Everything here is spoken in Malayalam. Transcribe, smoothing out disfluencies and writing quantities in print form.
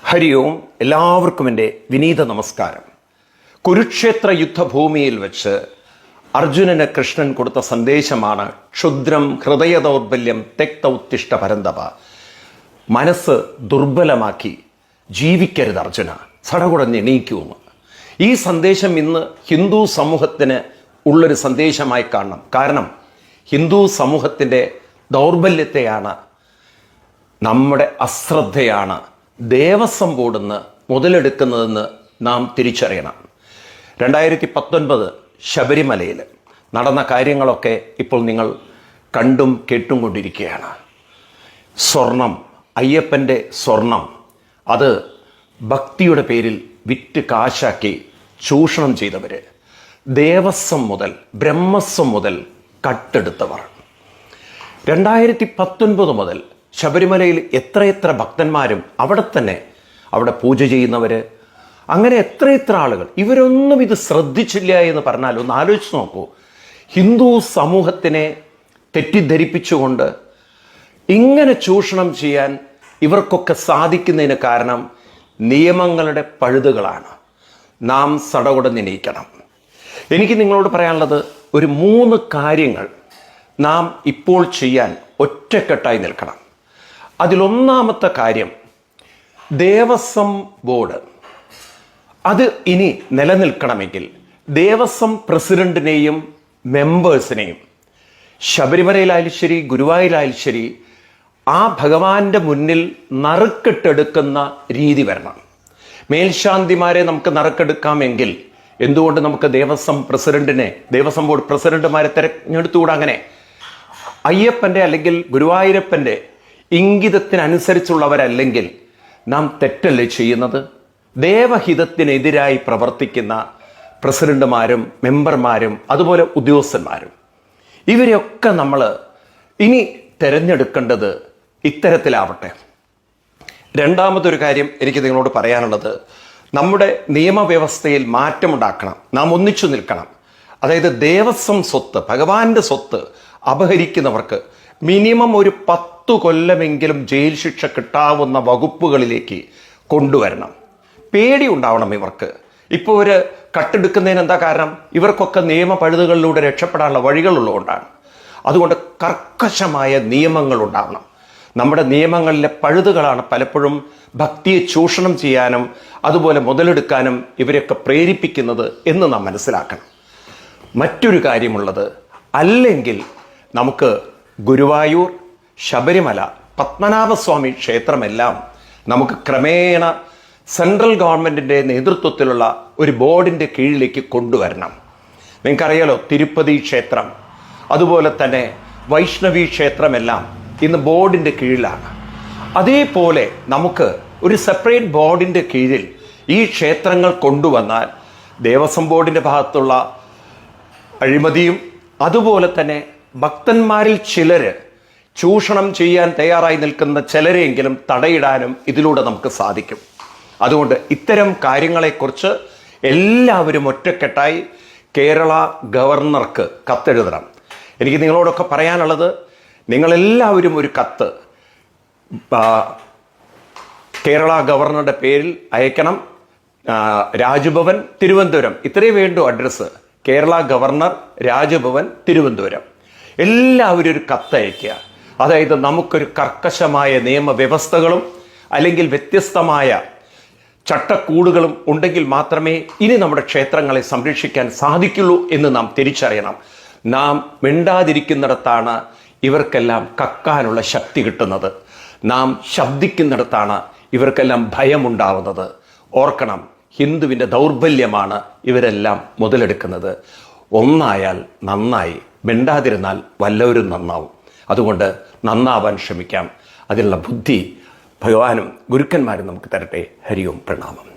ഹരി ഓം. എല്ലാവർക്കും എൻ്റെ വിനീത നമസ്കാരം. കുരുക്ഷേത്ര യുദ്ധഭൂമിയിൽ വെച്ച് അർജുനന് കൃഷ്ണൻ കൊടുത്ത സന്ദേശമാണ് ക്ഷുദ്രം ഹൃദയ ദൗർബല്യം തെക്തൗത്തിഷ്ട പരന്തപ. മനസ്സ് ദുർബലമാക്കി ജീവിക്കരുത് അർജുന, സടകുടഞ്ഞ് എണീക്കൂന്ന്. ഈ സന്ദേശം ഇന്ന് ഹിന്ദു സമൂഹത്തിന് ഉള്ളൊരു സന്ദേശമായി കാണണം. കാരണം ഹിന്ദു സമൂഹത്തിൻ്റെ ദൗർബല്യത്തെയാണ്, നമ്മുടെ അശ്രദ്ധയാണ് ദേവസ്വം ബോർഡിന്ന് മുതലെടുക്കുന്നതെന്ന് നാം തിരിച്ചറിയണം. 2019 ശബരിമലയിൽ നടന്ന കാര്യങ്ങളൊക്കെ ഇപ്പോൾ നിങ്ങൾ കണ്ടും കേട്ടും കൊണ്ടിരിക്കുകയാണ്. സ്വർണം, അയ്യപ്പൻ്റെ സ്വർണം, അത് ഭക്തിയുടെ പേരിൽ വിറ്റ് കാശാക്കി ചൂഷണം ചെയ്തവർ, ദേവസ്വം മുതൽ ബ്രഹ്മസ്വം മുതൽ കട്ടെടുത്തവർ. 2019 മുതൽ ശബരിമലയിൽ എത്രയെത്ര ഭക്തന്മാരും അവിടെ പൂജ ചെയ്യുന്നവർ, അങ്ങനെ എത്രയെത്ര ആളുകൾ, ഇവരൊന്നും ഇത് ശ്രദ്ധിച്ചില്ല എന്ന് പറഞ്ഞാൽ ഒന്ന് ആലോചിച്ച് നോക്കൂ. ഹിന്ദു സമൂഹത്തിനെ തെറ്റിദ്ധരിപ്പിച്ചുകൊണ്ട് ഇങ്ങനെ ചൂഷണം ചെയ്യാൻ ഇവർക്കൊക്കെ സാധിക്കുന്നതിന് കാരണം നിയമങ്ങളുടെ പഴുതുകളാണ്. നാം സടകുടഞ്ഞെണീക്കണം. എനിക്ക് നിങ്ങളോട് പറയാനുള്ളത് ഒരു 3 കാര്യങ്ങൾ നാം ഇപ്പോൾ ചെയ്യാൻ ഒറ്റക്കെട്ടായി നിൽക്കണം. അതിലൊന്നാമത്തെ കാര്യം, ദേവസ്വം ബോർഡ് അത് ഇനി നിലനിൽക്കണമെങ്കിൽ ദേവസ്വം പ്രസിഡന്റിനെയും മെമ്പേഴ്സിനെയും ശബരിമലയിലായാലും ശരി ഗുരുവായൂരായാലും ശരി ആ ഭഗവാന്റെ മുന്നിൽ നറുക്കെട്ടെടുക്കുന്ന രീതി വരണം. മേൽശാന്തിമാരെ നമുക്ക് നറുക്കെടുക്കാമെങ്കിൽ എന്തുകൊണ്ട് നമുക്ക് ദേവസ്വം ബോർഡ് പ്രസിഡന്റുമാരെ തിരഞ്ഞെടുത്തുകൂടാ? അങ്ങനെ അയ്യപ്പൻ്റെ അല്ലെങ്കിൽ ഗുരുവായൂരപ്പൻ്റെ ഇംഗിതത്തിനനുസരിച്ചുള്ളവരല്ലെങ്കിൽ നാം തെറ്റല്ലേ ചെയ്യുന്നത്? ദേവഹിതത്തിനെതിരായി പ്രവർത്തിക്കുന്ന പ്രസിഡന്റുമാരും മെമ്പർമാരും അതുപോലെ ഉദ്യോഗസ്ഥന്മാരും, ഇവരെയൊക്കെ നമ്മൾ ഇനി തിരഞ്ഞെടുക്കേണ്ടത് ഇത്തരത്തിലാവട്ടെ. രണ്ടാമതൊരു കാര്യം എനിക്ക് നിങ്ങളോട് പറയാനുള്ളത്, നമ്മുടെ നിയമവ്യവസ്ഥയിൽ മാറ്റമുണ്ടാക്കണം. നാം ഒന്നിച്ചു നിൽക്കണം. അതായത് ദേവസ്വം സ്വത്ത്, ഭഗവാന്റെ സ്വത്ത് അപഹരിക്കുന്നവർക്ക് മിനിമം ഒരു 10 കൊല്ലമെങ്കിലും ജയിൽ ശിക്ഷ കിട്ടാവുന്ന വകുപ്പുകളിലേക്ക് കൊണ്ടുവരണം. പേടി ഉണ്ടാവണം ഇവർക്ക്. ഇപ്പോൾ ഒരു കട്ടെടുക്കുന്നതിന് എന്താ കാരണം? ഇവർക്കൊക്കെ നിയമ പഴുതുകളിലൂടെ രക്ഷപ്പെടാനുള്ള വഴികളുള്ളതുകൊണ്ടാണ്. അതുകൊണ്ട് കർക്കശമായ നിയമങ്ങൾ ഉണ്ടാവണം. നമ്മുടെ നിയമങ്ങളിലെ പഴുതുകളാണ് പലപ്പോഴും ഭക്തിയെ ചൂഷണം ചെയ്യാനും അതുപോലെ മുതലെടുക്കാനും ഇവരെയൊക്കെ പ്രേരിപ്പിക്കുന്നത് എന്ന് നാം മനസ്സിലാക്കണം. മറ്റൊരു കാര്യമുള്ളത്, അല്ലെങ്കിൽ നമുക്ക് ഗുരുവായൂർ, ശബരിമല, പത്മനാഭസ്വാമി ക്ഷേത്രമെല്ലാം നമുക്ക് ക്രമേണ സെൻട്രൽ ഗവൺമെൻറ്റിൻ്റെ നേതൃത്വത്തിലുള്ള ഒരു ബോർഡിൻ്റെ കീഴിലേക്ക് കൊണ്ടുവരണം. നിങ്ങൾക്കറിയാലോ, തിരുപ്പതി ക്ഷേത്രം അതുപോലെ തന്നെ വൈഷ്ണവി ക്ഷേത്രമെല്ലാം ഇന്ന് ബോർഡിൻ്റെ കീഴിലാണ്. അതേപോലെ നമുക്ക് ഒരു സെപ്പറേറ്റ് ബോർഡിൻ്റെ കീഴിൽ ഈ ക്ഷേത്രങ്ങൾ കൊണ്ടുവന്നാൽ ദേവസ്വം ബോർഡിൻ്റെ ഭാഗത്തുള്ള അഴിമതിയും അതുപോലെ തന്നെ ഭക്തന്മാരിൽ ചിലർ ചൂഷണം ചെയ്യാൻ തയ്യാറായി നിൽക്കുന്ന ചിലരെങ്കിലും തടയിടാനും ഇതിലൂടെ നമുക്ക് സാധിക്കും. അതുകൊണ്ട് ഇത്തരം കാര്യങ്ങളെക്കുറിച്ച് എല്ലാവരും ഒറ്റക്കെട്ടായി കേരള ഗവർണർക്ക് കത്തെഴുതണം. എനിക്ക് നിങ്ങളോടൊക്കെ പറയാനുള്ളത്, നിങ്ങളെല്ലാവരും ഒരു കത്ത് കേരള ഗവർണറുടെ പേരിൽ അയക്കണം. രാജ്ഭവൻ, തിരുവനന്തപുരം, ഇത്രയേ വേണ്ടൂ അഡ്രസ്സ്. കേരള ഗവർണർ, രാജ്ഭവൻ, തിരുവനന്തപുരം. എല്ലാവരും ഒരു കത്തയക്കുക. അതായത് നമുക്കൊരു കർക്കശമായ നിയമവ്യവസ്ഥകളും അല്ലെങ്കിൽ വ്യത്യസ്തമായ ചട്ടക്കൂടുകളും ഉണ്ടെങ്കിൽ മാത്രമേ ഇനി നമ്മുടെ ക്ഷേത്രങ്ങളെ സംരക്ഷിക്കാൻ സാധിക്കുള്ളൂ എന്ന് നാം തിരിച്ചറിയണം. നാം മിണ്ടാതിരിക്കുന്നിടത്താണ് ഇവർക്കെല്ലാം കക്കാനുള്ള ശക്തി കിട്ടുന്നത്. നാം ശബ്ദിക്കുന്നിടത്താണ് ഇവർക്കെല്ലാം ഭയമുണ്ടാവുന്നത്. ഓർക്കണം, ഹിന്ദുവിൻ്റെ ദൗർബല്യമാണ് ഇവരെല്ലാം മുതലെടുക്കുന്നത്. ഒന്നായാൽ നന്നായി, മിണ്ടാതിരുന്നാൽ വല്ലവരും നന്നാവും. അതുകൊണ്ട് നന്നാവാൻ ശ്രമിക്കാം. അതിനുള്ള ബുദ്ധി ഭഗവാനും ഗുരുക്കന്മാരും നമുക്ക് തരട്ടെ. ഹരി ഓം, പ്രണാമം.